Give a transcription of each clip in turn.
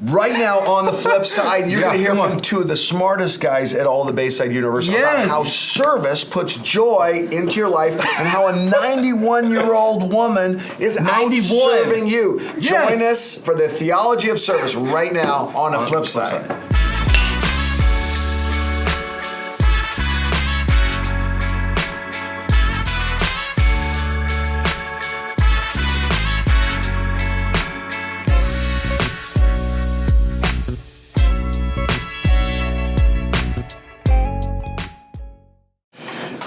Right now, on the flip side, you're going to hear from two of the smartest guys at all the Bayside Universe about how service puts joy into your life and how a 91-year-old woman is out serving you. Join us for the Theology of Service right now on the flip side.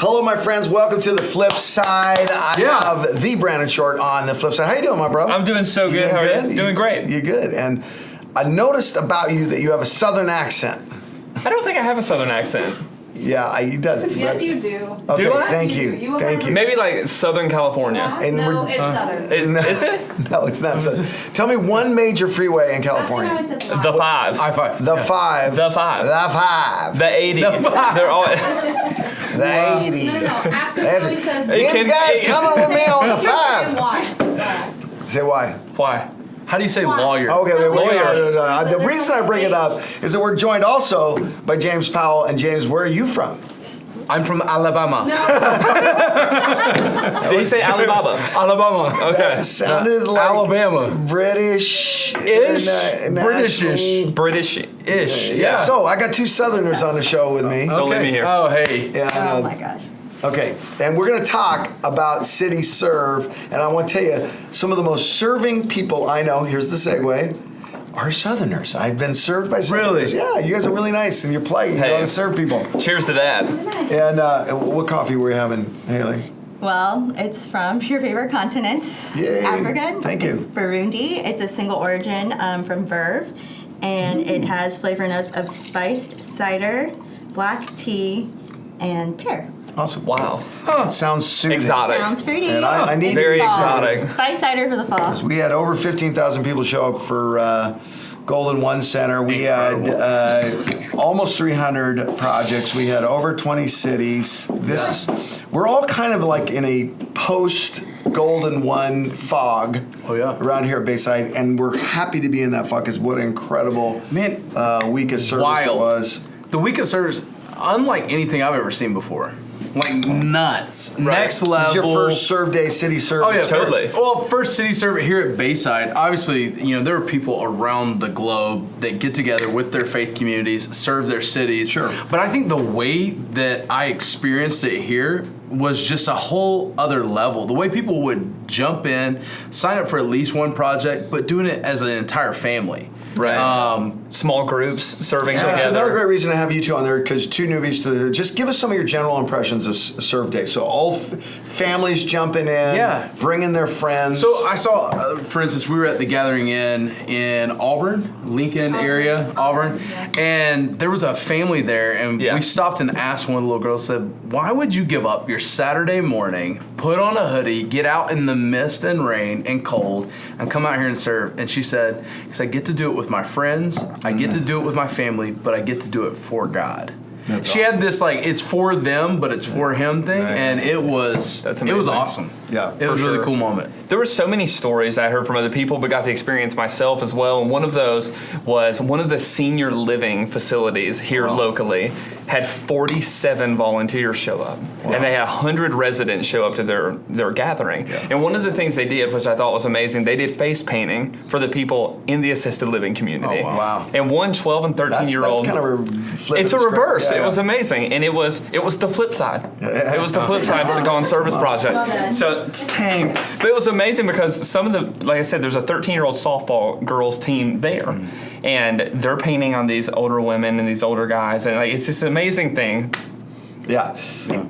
Hello, my friends. Welcome to the flip side. I have the Brannon Shortt on the flip side. How you doing, my bro? I'm doing so good. How are you? Doing great. You're good. And I noticed about you that you have a Southern accent. I don't think I have a Southern accent. Yeah, he does. Yes, you do. Okay, do I? Thank you. Thank you. Maybe like Southern California. And no, it's Southern. Is it? No, it's not Southern. Tell me one major freeway in California. The 5. I-5. The 5. The 5. The 5. The 80. They're all. The 80. No. Ask him how he says. These guys coming with me on the 5. Why? Say why. Why? How do you say lawyer? Okay, wait. Lawyer. The reason I bring it up is that we're joined also by James Powell. And James, where are you from? I'm from Alabama. No. Did he say Alibaba? Alabama. Okay. That sounded like Alabama. British-ish. British-ish. British-ish. Yeah. So I got two Southerners on the show with me. Don't leave me here. Oh, hey. Yeah, I know. Oh my gosh. Okay, and we're going to talk about City Serve, and I want to tell you, some of the most serving people I know, here's the segue, are Southerners. I've been served by Southerners. Really? Yeah, you guys are really nice, and you play, you know how to serve people. Cheers to that. And what coffee were you having, Haley? Well, it's from your favorite continent, Yay. Africa. Thank you. It's Burundi. It's a single origin from Verve, and it has flavor notes of spiced cider, black tea, and pear. Awesome. Wow. It sounds soothing. Exotic. Sounds fruity. And I need Very to be exotic. Spiced cider for the fall. We had over 15,000 people show up for Golden One Center. We had almost 300 projects. We had over 20 cities. We're all kind of like in a post Golden One fog around here at Bayside, and we're happy to be in that fog because what an incredible week of service it was. The week of service, unlike anything I've ever seen before. Like nuts. Right. Next level. This is your first serve day city service. Oh, yeah. Totally. First city service here at Bayside. Obviously, there are people around the globe that get together with their faith communities, serve their cities. Sure. But I think the way that I experienced it here was just a whole other level. The way people would jump in, sign up for at least one project, but doing it as an entire family. Right. Small groups serving together. It's another great reason to have you two on there because two newbies to just give us some of your general impressions of Serve Day. So all families jumping in, bringing their friends. So I saw, for instance, we were at the Gathering Inn in Auburn, Lincoln area, Auburn, and there was a family there, and we stopped and asked one of the little girls, said, why would you give up your Saturday morning, put on a hoodie, get out in the mist and rain and cold, and come out here and serve? And she said, because I get to do it with my friends, I get to do it with my family, but I get to do it for God. She had this it's for them, but it's for him thing, and it was awesome. Yeah, it was a really cool moment. There were so many stories I heard from other people, but got to experience myself as well. And one of those was one of the senior living facilities here locally had 47 volunteers show up, and they had 100 residents show up to their gathering. Yeah. And one of the things they did, which I thought was amazing, they did face painting for the people in the assisted living community. Oh, wow. And one 12 and 13-year-old. That's kind of it's a reverse. It was amazing, and it was the flip side. It was the flip side of the Gone Service Project. So dang, but it was amazing because some of the, like I said, there's a 13-year-old softball girls team there, and they're painting on these older women and these older guys, and it's just an amazing thing. Yeah.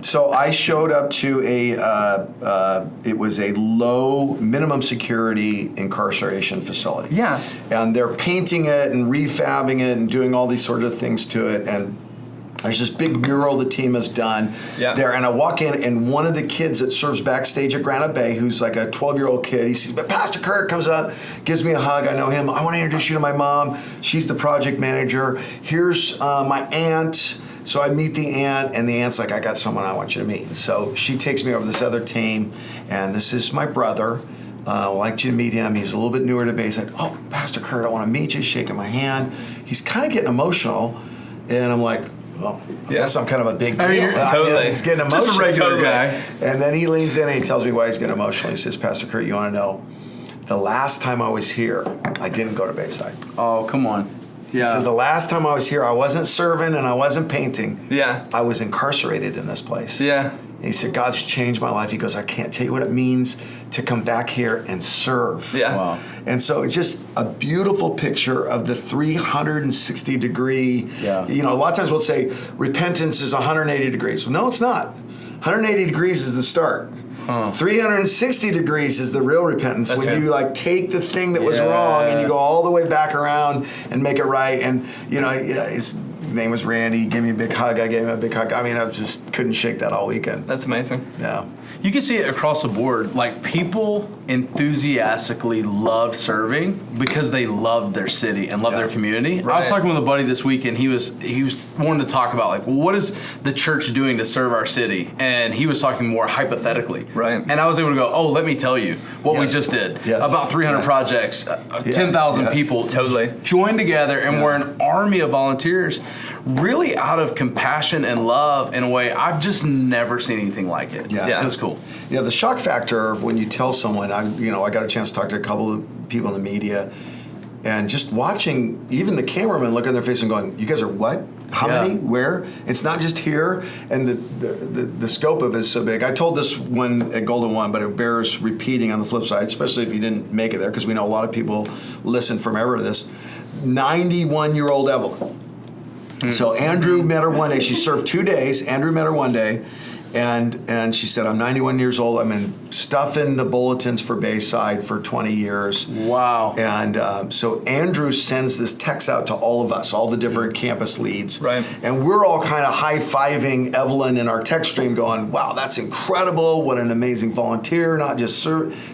So I showed up to it was a low minimum security incarceration facility. Yeah. And they're painting it and refabbing it and doing all these sort of things to it. And there's this big mural the team has done there. And I walk in, and one of the kids that serves backstage at Granite Bay, who's like a 12-year-old kid, he sees, Pastor Curt comes up, gives me a hug. I know him. I want to introduce you to my mom. She's the project manager. Here's my aunt. So I meet the aunt, and the aunt's like, I got someone I want you to meet. So she takes me over to this other team, and this is my brother. I'd like you to meet him. He's a little bit newer to Bayside. Oh, Pastor Curt, I want to meet you. Shaking my hand. He's kind of getting emotional. And I'm like, well, I guess I'm kind of a big deal. Totally. He's getting emotional. Just a regular guy. And then he leans in and he tells me why he's getting emotional. He says, Pastor Curt, you want to know, the last time I was here, I didn't go to Bayside. Oh, come on. Yeah. He said, the last time I was here, I wasn't serving and I wasn't painting. Yeah. I was incarcerated in this place. Yeah. And he said, God's changed my life. He goes, I can't tell you what it means to come back here and serve. Yeah. Wow. And so it's just a beautiful picture of the 360 degree, Yeah. You know, a lot of times we'll say repentance is 180 degrees. Well, no, it's not. 180 degrees is the start. 360 degrees is the real repentance. That's when it. you like take the thing that was wrong and you go all the way back around and make it right. And, you know, his name was Randy. He gave me a big hug. I gave him a big hug. I mean, I just couldn't shake that all weekend. That's amazing. Yeah. You can see it across the board. Like, people enthusiastically loved serving because they loved their city and loved their community. Right. I was talking with a buddy this week, and he was wanting to talk about, like, well, what is the church doing to serve our city? And he was talking more hypothetically. Right. And I was able to go, oh, let me tell you what we just did. Yes. About 300 projects, 10,000 people Totally. joined together, and we're an army of volunteers, really out of compassion and love in a way I've just never seen anything like it. Yeah. It was cool. Yeah, the shock factor of when you tell someone, I got a chance to talk to a couple of people in the media, and just watching even the cameraman look in their face and going, you guys are what? How many? Where? It's not just here, and the scope of it is so big. I told this one at Golden One, but it bears repeating on the flip side, especially if you didn't make it there, because we know a lot of people listen from ever to this. 91-year-old Evelyn. So Andrew met her one day. She served 2 days. Andrew met her one day, and she said, I'm 91 years old. I'm in stuffing the bulletins for Bayside for 20 years. Wow. And so Andrew sends this text out to all of us, all the different campus leads. Right. And we're all kind of high-fiving Evelyn in our text stream going, wow, that's incredible. What an amazing volunteer. Not just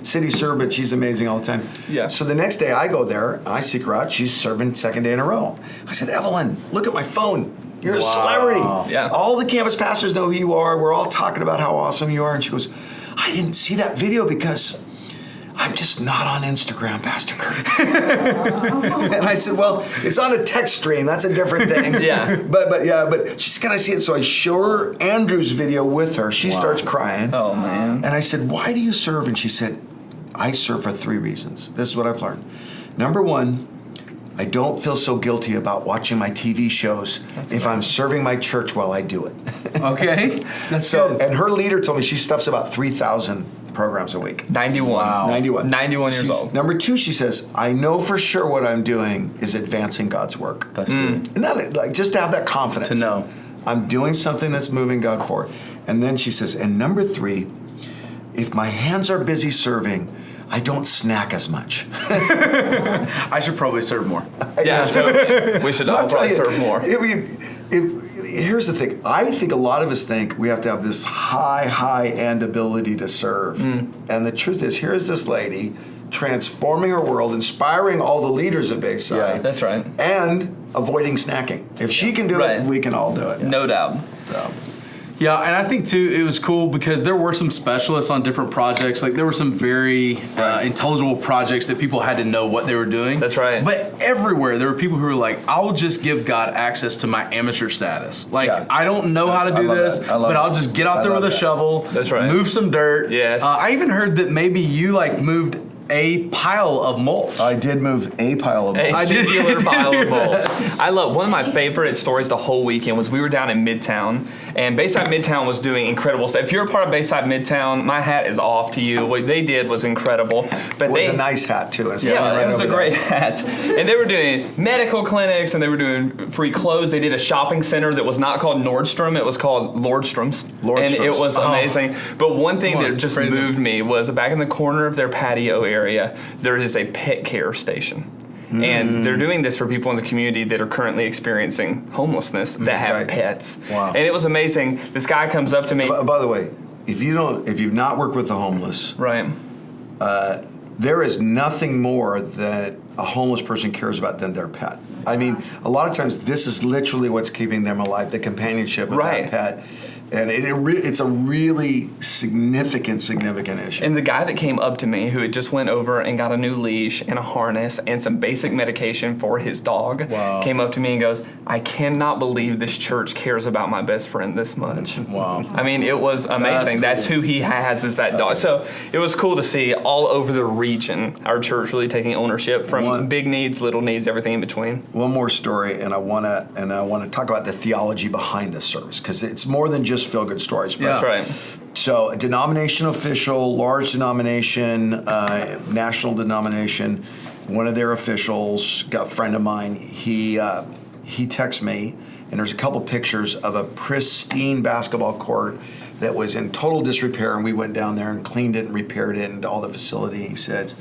city serve, but she's amazing all the time. Yeah. So the next day I go there, and I seek her out. She's serving second day in a row. I said, Evelyn, look at my phone. You're a celebrity. Yeah. All the campus pastors know who you are. We're all talking about how awesome you are. And she goes, I didn't see that video because I'm just not on Instagram, Pastor Curt. And I said, well, it's on a text stream. That's a different thing. Yeah. But she's going to see it. So I show her Andrew's video with her. She starts crying. Oh, man. And I said, why do you serve? And she said, I serve for 3 reasons. This is what I've learned. Number one, I don't feel so guilty about watching my TV shows if I'm serving my church while I do it. Okay. That's So, good. and her leader told me she stuffs about 3,000 programs a week. 91. Wow. 91. 91 years She's- old. Number 2, she says, I know for sure what I'm doing is advancing God's work. That's good. And not like just to have that confidence. To know. I'm doing something that's moving God forward. And then she says, and number 3, if my hands are busy serving, I don't snack as much. I should probably serve more. Yeah, totally. We should all I'll tell probably you, serve more. Here's the thing. I think a lot of us think we have to have this high-end ability to serve. And the truth is, here's this lady transforming her world, inspiring all the leaders at Bayside. Yeah, that's right. And avoiding snacking. If she can do Right. it, we can all do it. No doubt. So, Yeah, and I think too it was cool because there were some specialists on different projects. Like there were some very intelligible projects that people had to know what they were doing. That's right. But everywhere there were people who were like, "I'll just give God access to my amateur status. Like I don't know how to I do love this, that. I love but I'll that. just get out I there love with a that. shovel. That's right. Move some dirt. Yes. I even heard that maybe you like moved a pile of mulch. I did move a pile of A mulch. singular pile of mulch. I love one of my favorite stories the whole weekend was we were down in Midtown, and Bayside Midtown was doing incredible stuff. If you're a part of Bayside Midtown, my hat is off to you. What they did was incredible. But It was a nice hat, too. It's yeah, right it was over a there. great hat. And they were doing medical clinics and they were doing free clothes. They did a shopping center that was not called Nordstrom, it was called Lordstrom's. And it was amazing. But one thing that just moved me was back in the corner of their patio area, there is a pet care station. And they're doing this for people in the community that are currently experiencing homelessness that have pets. Wow. And it was amazing. This guy comes up to me. By the way, if you've not worked with the homeless, Right. there is nothing more that a homeless person cares about than their pet. I mean, a lot of times this is literally what's keeping them alive, the companionship of Right. that pet. And it's a really significant issue. And the guy that came up to me, who had just went over and got a new leash and a harness and some basic medication for his dog, came up to me and goes, I cannot believe this church cares about my best friend this much. Wow. I mean, it was amazing. That's who he has, is that dog. So it was cool to see all over the region our church really taking ownership from big needs, little needs, everything in between. One more story, and I want to talk about the theology behind this service, because it's more than just feel-good stories. That's right. So a denomination official, large denomination, national denomination, one of their officials, got a friend of mine, he texts me, and there's a couple pictures of a pristine basketball court that was in total disrepair, and we went down there and cleaned it and repaired it and all the facility. He says,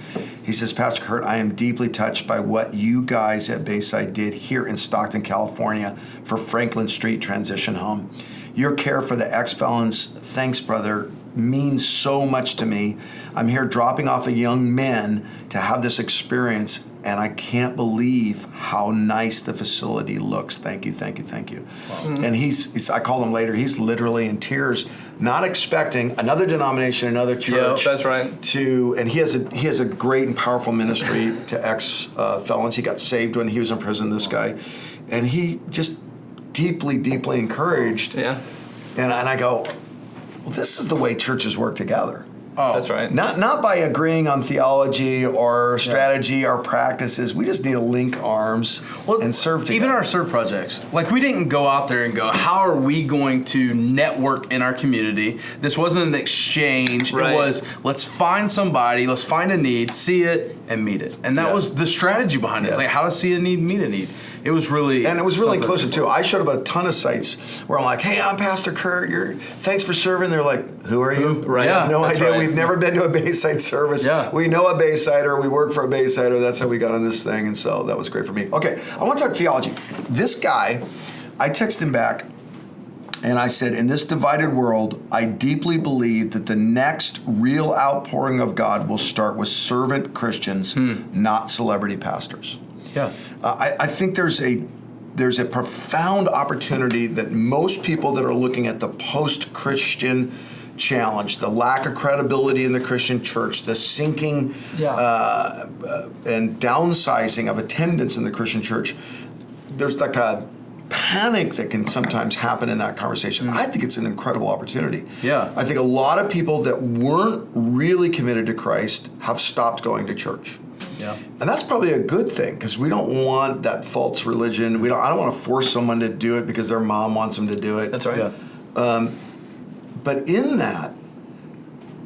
Pastor Curt, I am deeply touched by what you guys at Bayside did here in Stockton, California for Franklin Street Transition Home. Your care for the ex-felons, thanks, brother, means so much to me. I'm here dropping off a young men to have this experience, and I can't believe how nice the facility looks. Thank you. Wow. And I called him later. He's literally in tears, not expecting another denomination, another church. Yeah, that's right. And he has a great and powerful ministry to ex-felons. He got saved when he was in prison, this guy. And he just deeply encouraged. Yeah. And I go, well, this is the way churches work together. Oh, that's right. Not by agreeing on theology or strategy or practices. We just need to link arms and serve together. Even our serve projects. Like, we didn't go out there and go, how are we going to network in our community? This wasn't an exchange. Right. It was, let's find somebody, let's find a need, see it, and meet it. And that was the strategy behind it. It's like, how to see a need, meet a need. It was really inclusive too. I showed up at a ton of sites where I'm like, hey, I'm Pastor Curt. Thanks for serving. They're like, who are you? Right. I have no idea. Right. We've never been to a Bayside service. Yeah. We know a Baysider. We work for a Baysider. That's how we got on this thing. And so that was great for me. Okay, I want to talk theology. This guy, I texted him back and I said, in this divided world, I deeply believe that the next real outpouring of God will start with servant Christians, not celebrity pastors. Yeah. I think there's a profound opportunity that most people that are looking at the post-Christian challenge, the lack of credibility in the Christian church, the sinking and downsizing of attendance in the Christian church, there's like a panic that can sometimes happen in that conversation. I think it's an incredible opportunity. Yeah. I think a lot of people that weren't really committed to Christ have stopped going to church. Yeah. And that's probably a good thing, because we don't want that false religion. I don't want to force someone to do it because their mom wants them to do it. That's right. Yeah. But in that,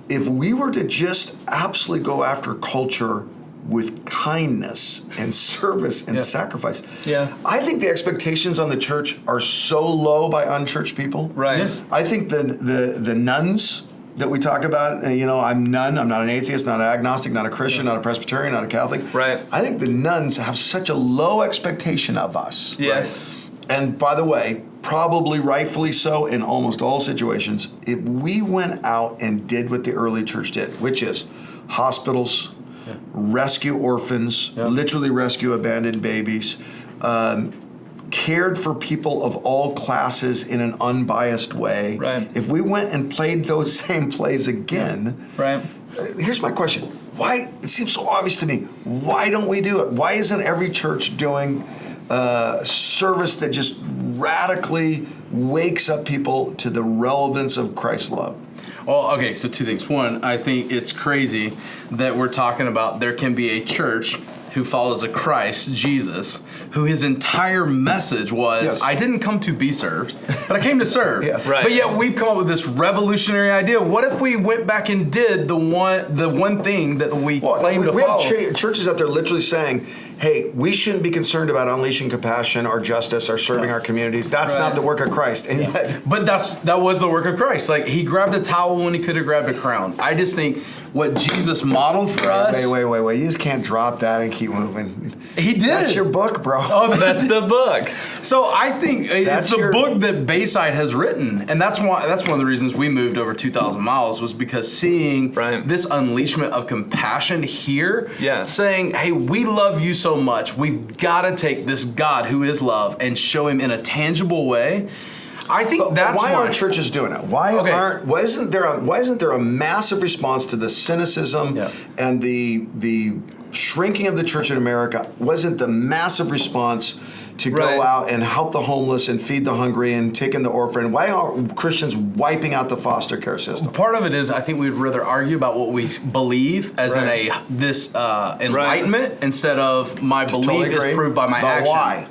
if we were to just absolutely go after culture with kindness and service and sacrifice, I think the expectations on the church are so low by unchurched people. Right. Yeah. I think the nuns that we talk about, I'm none, I'm not an atheist, not an agnostic, not a Christian, not a Presbyterian, not a Catholic. Right. I think the nuns have such a low expectation of us. Yes. Right? And by the way, probably rightfully so in almost all situations, if we went out and did what the early church did, which is hospitals, rescue orphans, literally rescue abandoned babies, cared for people of all classes in an unbiased way. Right. If we went and played those same plays again, here's my question. Why, it seems so obvious to me, why don't we do it? Why isn't every church doing service that just radically wakes up people to the relevance of Christ's love? Well, okay, so two things. One, I think it's crazy that we're talking about there can be a church who follows a Christ, Jesus, who his entire message was, I didn't come to be served, but I came to serve. Right. But yet we've come up with this revolutionary idea. What if we went back and did the one thing that we claim to follow? We have churches out there literally saying, hey, we shouldn't be concerned about unleashing compassion or justice or serving our communities. That's not the work of Christ. And yet, but that was the work of Christ. Like, he grabbed a towel when he could have grabbed a crown. I just think what Jesus modeled for us. Wait. You just can't drop that and keep moving. He did. That's your book, bro. Oh, that's the book. So I think it's the book that Bayside has written. And that's one of the reasons we moved over 2,000 miles, was because seeing this unleashment of compassion here, saying, hey, we love you so much. We've got to take this God who is love and show him in a tangible way. I think that's why aren't churches doing it? Why isn't there a massive response to the cynicism and the shrinking of the church in America? Wasn't the massive response to go out and help the homeless and feed the hungry and take in the orphan? Why are Christians wiping out the foster care system? Part of it is I think we'd rather argue about what we believe as in this enlightenment instead of my belief is proved by my action. Why?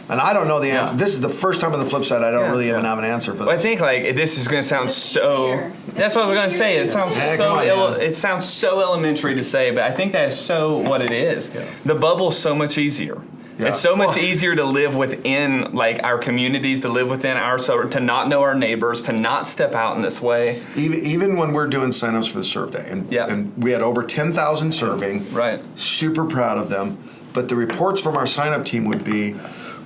And I don't know the answer. This is the first time on the flip side I don't really even have an answer for this. Well, I think this is going to sound so. That's what I was going to say. It sounds it sounds so elementary to say, but I think that is so what it is. Yeah. The bubble's so much easier. Yeah. It's so much easier to live within our communities, to live within to not know our neighbors, to not step out in this way. Even when we're doing signups for the Serve Day, and we had over 10,000 serving. Right. Super proud of them. But the reports from our sign-up team would be,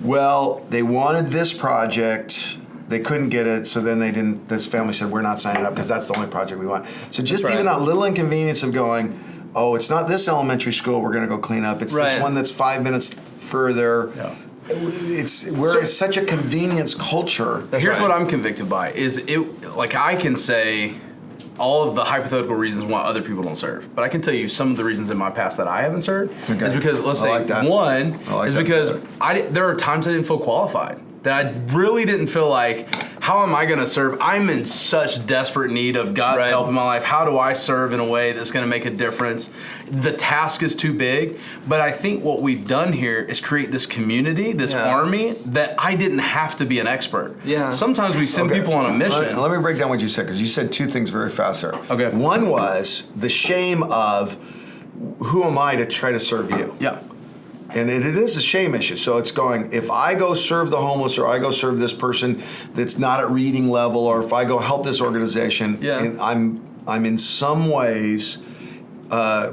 well, they wanted this project, they couldn't get it, so then they didn't. This family said, we're not signing up because that's the only project we want. So just even that little inconvenience of going, oh, it's not this elementary school we're going to go clean up. It's this one that's 5 minutes further. Yeah. We're such a convenience culture. Here's what I'm convicted by is I can say all of the hypothetical reasons why other people don't serve, but I can tell you some of the reasons in my past that I haven't served is because there are times I didn't feel qualified. That I really didn't feel like, how am I going to serve? I'm in such desperate need of God's help in my life. How do I serve in a way that's going to make a difference? The task is too big. But I think what we've done here is create this community, this army, that I didn't have to be an expert. Yeah. Sometimes we send people on a mission. Let me break down what you said, because you said two things very fast there. Okay. One was the shame of, who am I to try to serve you? Yeah. And it is a shame issue. So it's going, if I go serve the homeless, or I go serve this person that's not at reading level, or if I go help this organization, and I'm in some ways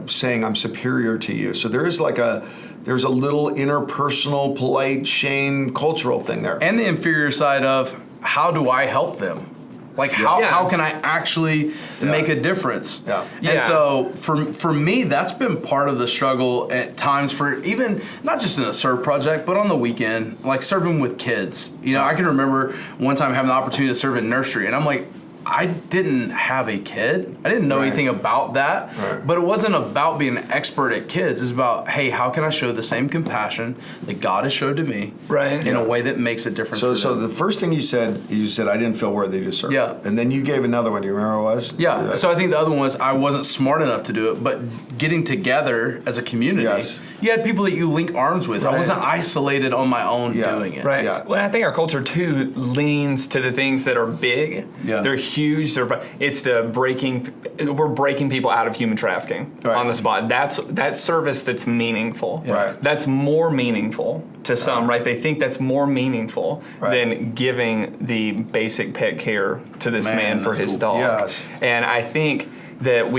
saying I'm superior to you. So there's a little interpersonal, polite, shame, cultural thing there. And the inferior side of, how do I help them? Like, how can I actually make a difference? Yeah. And so for me, that's been part of the struggle at times, for even not just in a serve project, but on the weekend, like serving with kids. I can remember one time having the opportunity to serve in nursery, and I'm like, I didn't have a kid. I didn't know anything about that. Right. But it wasn't about being an expert at kids. It's about, hey, how can I show the same compassion that God has showed to me in a way that makes a difference for them? So the first thing you said, I didn't feel worthy to serve. Yeah. And then you gave another one. Do you remember what it was? Yeah. So I think the other one was, I wasn't smart enough to do it, but getting together as a community, you had people that you link arms with. Right. I wasn't isolated on my own doing it. Right. Yeah. Well, I think our culture, too, leans to the things that are big. Yeah. They're huge. It's we're breaking people out of human trafficking on the spot. That's service that's meaningful. Right. That's more meaningful to some, right? They think that's more meaningful than giving the basic pet care to this man for his dog. Yes. And I think that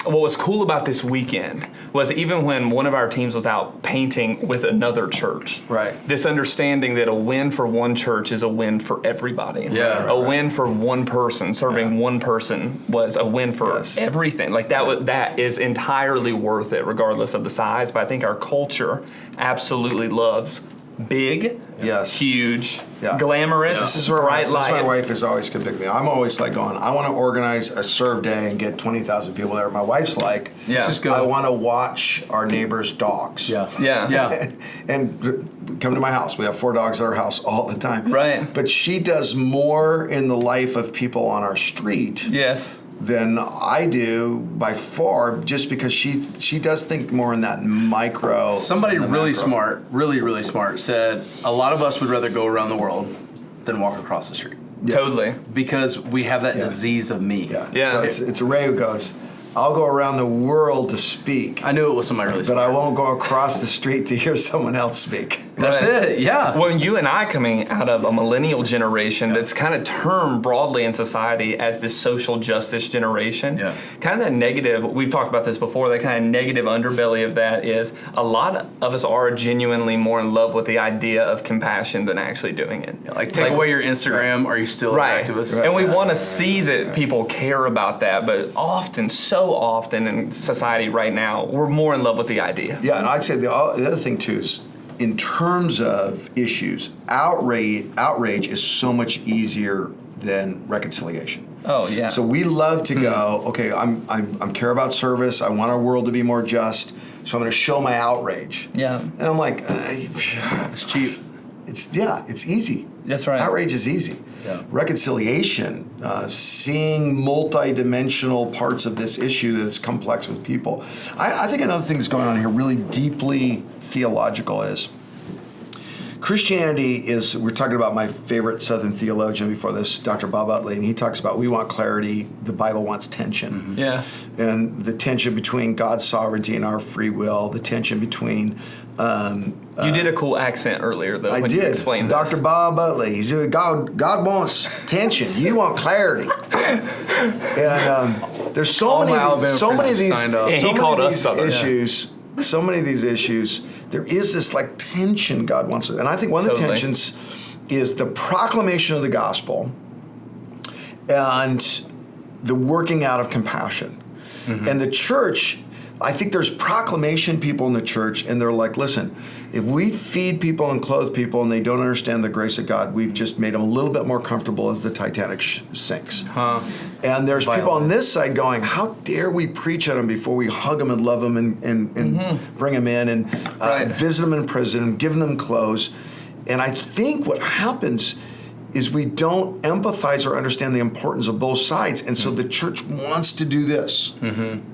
what was cool about this weekend was, even when one of our teams was out painting with another church, this understanding that a win for one church is a win for everybody. Yeah, a win for one person, serving one person, was a win for everything. Like that is entirely worth it, regardless of the size. But I think our culture absolutely loves big, huge, glamorous, This is where bright light. My wife is always convicting me. I'm always like going, I want to organize a serve day and get 20,000 people there. My wife's like, I want to watch our neighbors' dogs. And come to my house. We have 4 dogs at our house all the time. Right. But she does more in the life of people on our street. Yes. Than I do by far, just because she does think more in that micro. Somebody really smart, really smart, said a lot of us would rather go around the world than walk across the street. Yeah. Totally. Because we have that disease of me. Yeah. So it's Ray who goes, I'll go around the world to speak. I knew it was somebody really smart. But I won't go across the street to hear someone else speak. That's it, yeah. Well, you and I, coming out of a millennial generation that's kind of termed broadly in society as this social justice generation, kind of that negative, we've talked about this before, that kind of negative underbelly of that is a lot of us are genuinely more in love with the idea of compassion than actually doing it. Yeah, take away your Instagram, are you still an activist? Right. And we want to see that people care about that, but so often in society right now, we're more in love with the idea. Yeah, and I'd say the other thing too is, in terms of issues, outrage is so much easier than reconciliation. Oh yeah. So we love to go, okay, I'm care about service. I want our world to be more just. So I'm going to show my outrage. Yeah. And I'm like, It's cheap. It's easy. That's right. Outrage is easy. Yeah. Reconciliation, seeing multi-dimensional parts of this issue that is complex with people. I think another thing that's going on here, really deeply theological, is Christianity is, we're talking about my favorite Southern theologian before this, Dr. Bob Utley, and he talks about we want clarity, the Bible wants tension. Mm-hmm. Yeah. And the tension between God's sovereignty and our free will, the tension between... you did a cool accent earlier, though, when you explained this. Dr. Bob Utley, he's God wants tension, you want clarity. And there's so many of these issues. There is this like tension God wants it. And I think one of the tensions is the proclamation of the gospel and the working out of compassion. Mm-hmm. And the church, I think there's proclamation people in the church, and they're like, listen, if we feed people and clothe people and they don't understand the grace of God, we've just made them a little bit more comfortable as the Titanic sinks. And there's people on this side going, how dare we preach at them before we hug them and love them and bring them in and visit them in prison and give them clothes. And I think what happens is we don't empathize or understand the importance of both sides. And so the church wants to do this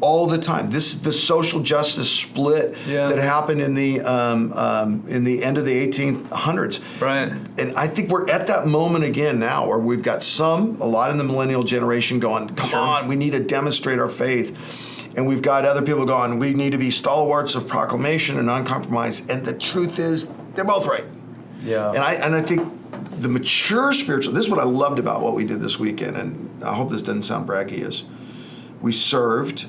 all the time. This is the social justice split that happened in the end of the 1800s. Right. And I think we're at that moment again now where we've got a lot in the millennial generation going, come on, we need to demonstrate our faith. And we've got other people going, we need to be stalwarts of proclamation and non-compromise. And the truth is, they're both right. Yeah. And I think the mature spiritual, this is what I loved about what we did this weekend, and I hope this doesn't sound braggy, is we served,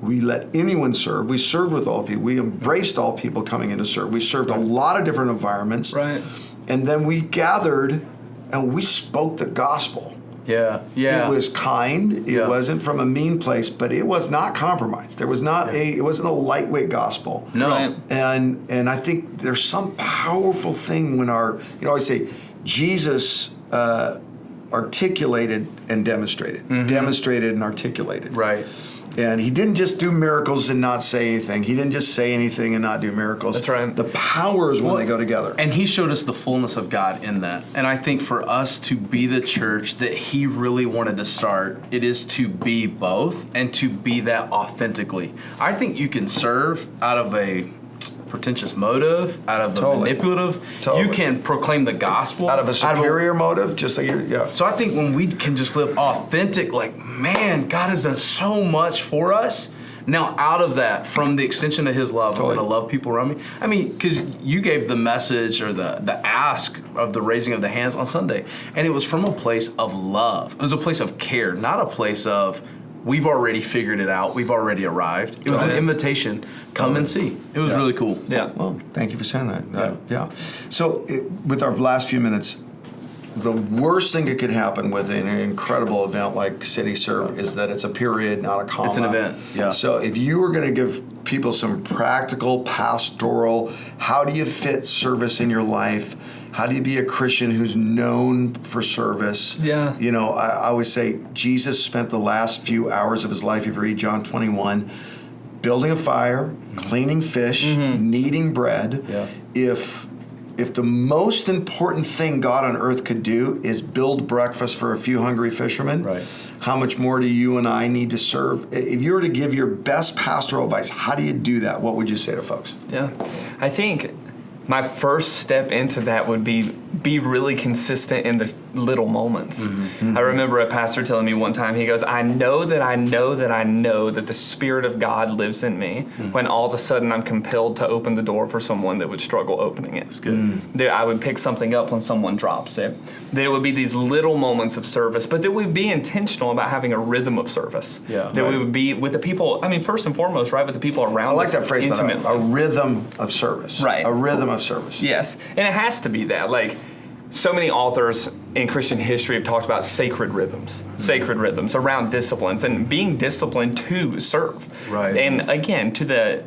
we let anyone serve, we served with all people, we embraced all people coming in to serve, we served a lot of different environments, and then we gathered and we spoke the gospel. Yeah. It was kind, it wasn't from a mean place, but it was not compromised. It wasn't a lightweight gospel. No. Right. And I think there's some powerful thing when I always say, Jesus articulated and demonstrated, demonstrated and articulated. Right. And he didn't just do miracles and not say anything. He didn't just say anything and not do miracles. That's right. The power is when they go together. And he showed us the fullness of God in that. And I think for us to be the church that he really wanted to start, it is to be both and to be that authentically. I think you can serve out of a pretentious motive, out of a manipulative. You can proclaim the gospel out of a superior motive, just like So I think when we can just live authentic, like, man, God has done so much for us. Now, out of that, from the extension of his love, I'm going to love people around me. I mean, because you gave the message or the ask of the raising of the hands on Sunday, and it was from a place of love. It was a place of care, not a place of, we've already figured it out. We've already arrived. It was an invitation. Come and see. It was really cool. Yeah. Well, thank you for saying that. So with our last few minutes, the worst thing that could happen with an incredible event like City Serve is that it's a period, not a comma. It's an event. Yeah. So if you were going to give people some practical, pastoral, how do you fit service in your life? How do you be a Christian who's known for service? Yeah. I always say Jesus spent the last few hours of his life, if you read John 21, building a fire, cleaning fish, kneading bread. Yeah. If the most important thing God on earth could do is build breakfast for a few hungry fishermen, how much more do you and I need to serve? If you were to give your best pastoral advice, how do you do that? What would you say to folks? Yeah. I think my first step into that would be really consistent in the little moments. I remember a pastor telling me one time, he goes, I know that the Spirit of God lives in me when all of a sudden I'm compelled to open the door for someone that would struggle opening it. That's good. That I would pick something up when someone drops it. That it would be these little moments of service, but that we'd be intentional about having a rhythm of service. Yeah. That we would be with the people, first and foremost, right, with the people around us. I like that phrase, intimately. a rhythm of service. Right. A rhythm of service. Yes, and it has to be that. Like, so many authors in Christian history have talked about sacred rhythms around disciplines and being disciplined to serve. Right. And again, to the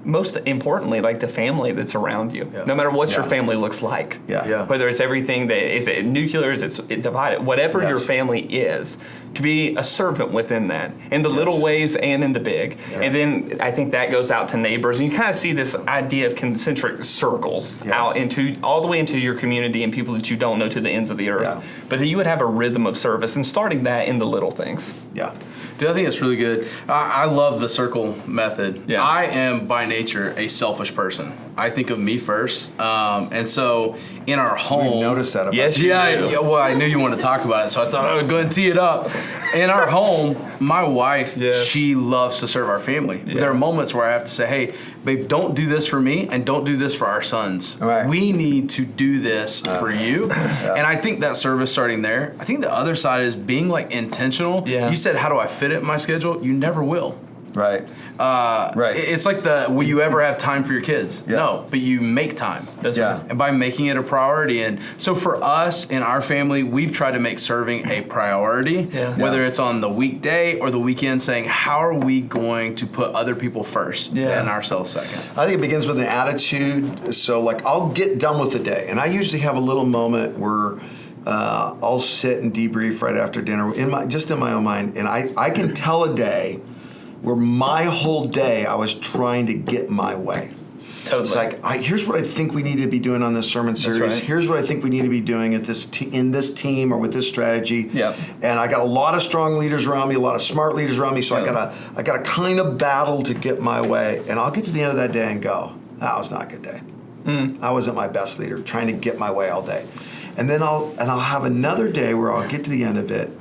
most importantly, like the family that's around you. Yeah. No matter what your family looks like. Yeah. Whether it's everything that is it nuclear, is it divided, whatever your family is, to be a servant within that, in the little ways and in the big. Yes. And then I think that goes out to neighbors, and you kind of see this idea of concentric circles out into all the way into your community and people that you don't know to the ends of the earth. Yeah. But that you would have a rhythm of service and starting that in the little things. Yeah. Dude, I think it's really good. I love the circle method. Yeah. I am by nature a selfish person. I think of me first, and so in our home, we noticed that. Yes, you do. Well, I knew you wanted to talk about it, so I thought I would go and tee it up. In our home, my wife, she loves to serve our family. Yeah. There are moments where I have to say, "Hey, babe, don't do this for me, and don't do this for our sons. Right. We need to do this for you." And I think that service starting there. I think the other side is being like intentional. Yeah. You said, "How do I fit it in my schedule?" You never will. Right. It's like will you ever have time for your kids? Yeah. No, but you make time. That's right. And by making it a priority. And so for us in our family, we've tried to make serving a priority, whether it's on the weekday or the weekend, saying, how are we going to put other people first and ourselves second? I think it begins with an attitude. So like, I'll get done with the day. And I usually have a little moment where I'll sit and debrief right after dinner in my own mind. And I can tell a day where my whole day I was trying to get my way. Totally. It's like, here's what I think we need to be doing on this sermon series. Right. Here's what I think we need to be doing at this in this team or with this strategy. Yep. And I got a lot of strong leaders around me, a lot of smart leaders around me. So I got a kind of battle to get my way. And I'll get to the end of that day and go, that was not a good day. I wasn't my best leader, trying to get my way all day. And then I'll have another day where I'll get to the end of it.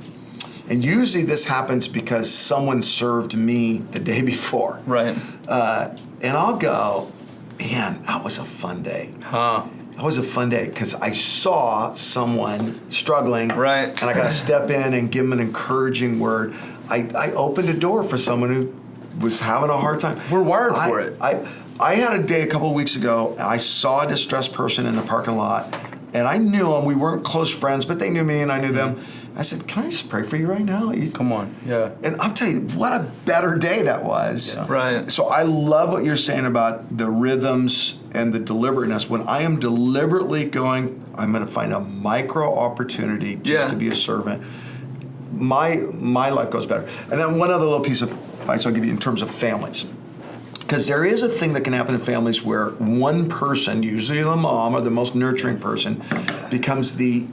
And usually this happens because someone served me the day before. Right. And I'll go, man, that was a fun day. That was a fun day because I saw someone struggling. Right. And I got to step in and give them an encouraging word. I opened a door for someone who was having a hard time. We're wired for it. I had a day a couple of weeks ago. I saw a distressed person in the parking lot. And I knew them. We weren't close friends, but they knew me and I knew them. I said, can I just pray for you right now? Come on. Yeah. And I'll tell you, what a better day that was. Yeah. Right. So I love what you're saying about the rhythms and the deliberateness. When I am deliberately going, I'm going to find a micro opportunity just to be a servant, my life goes better. And then one other little piece of advice I'll give you in terms of families. Because there is a thing that can happen in families where one person, usually the mom or the most nurturing person, becomes the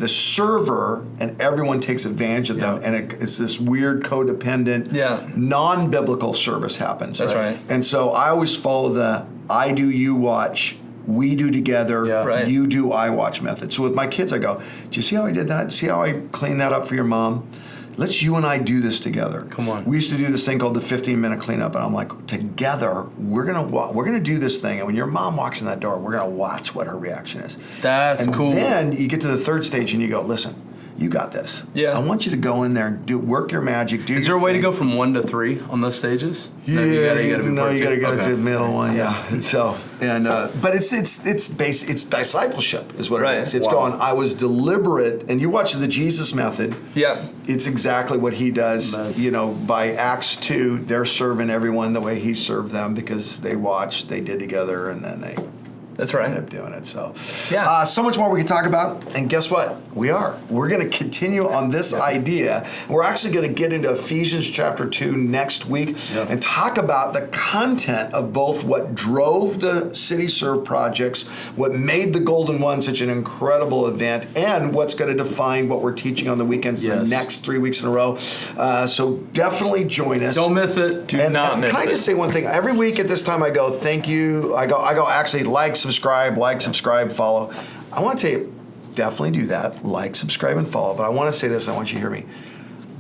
server, and everyone takes advantage of them, and it's this weird codependent, non-biblical service happens. That's right. And so I always follow the I do, you watch, we do together, you do, I watch method. So with my kids, I go, do you see how I did that? See how I cleaned that up for your mom? Let's you and I do this together. Come on. We used to do this thing called the 15-minute cleanup, and I'm like, together, we're gonna do this thing, and when your mom walks in that door, we're gonna watch what her reaction is. That's cool. And then you get to the third stage, and you go, listen, you got this. Yeah. I want you to go in there and work your magic. Is there a way to go from 1 to 3 on those stages? Yeah, you gotta go to the middle one. Yeah. So but it's basic. It's discipleship is what it is. It's going. I was deliberate, and you watch the Jesus method. Yeah. It's exactly what he does. Nice. By Acts 2, they're serving everyone the way he served them because they watched, they did together, and then they. That's right. End up doing it. So, so much more we can talk about. And guess what? We're going to continue on this idea. We're actually going to get into Ephesians chapter 2 next week and talk about the content of both what drove the City Serve projects, what made the Golden One such an incredible event, and what's going to define what we're teaching on the weekends the next 3 weeks in a row. So definitely join us. Don't miss it. Do not miss it. Can I just say one thing? Every week at this time I go, thank you. I go actually subscribe, follow. I want to tell you, definitely do that. Like, subscribe, and follow. But I want to say this. I want you to hear me.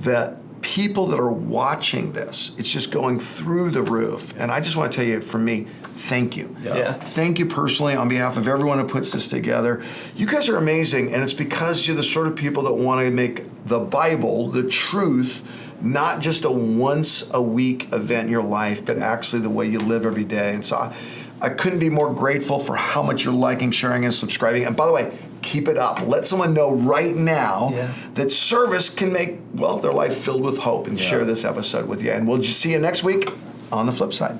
The people that are watching this, it's just going through the roof. And I just want to tell you, from me, thank you. Yeah. Thank you personally on behalf of everyone who puts this together. You guys are amazing. And it's because you're the sort of people that want to make the Bible, the truth, not just a once-a-week event in your life, but actually the way you live every day. And so I couldn't be more grateful for how much you're liking, sharing, and subscribing. And by the way, keep it up. Let someone know right now that service can make, their life filled with hope, and share this episode with you. And we'll just see you next week on the flip side.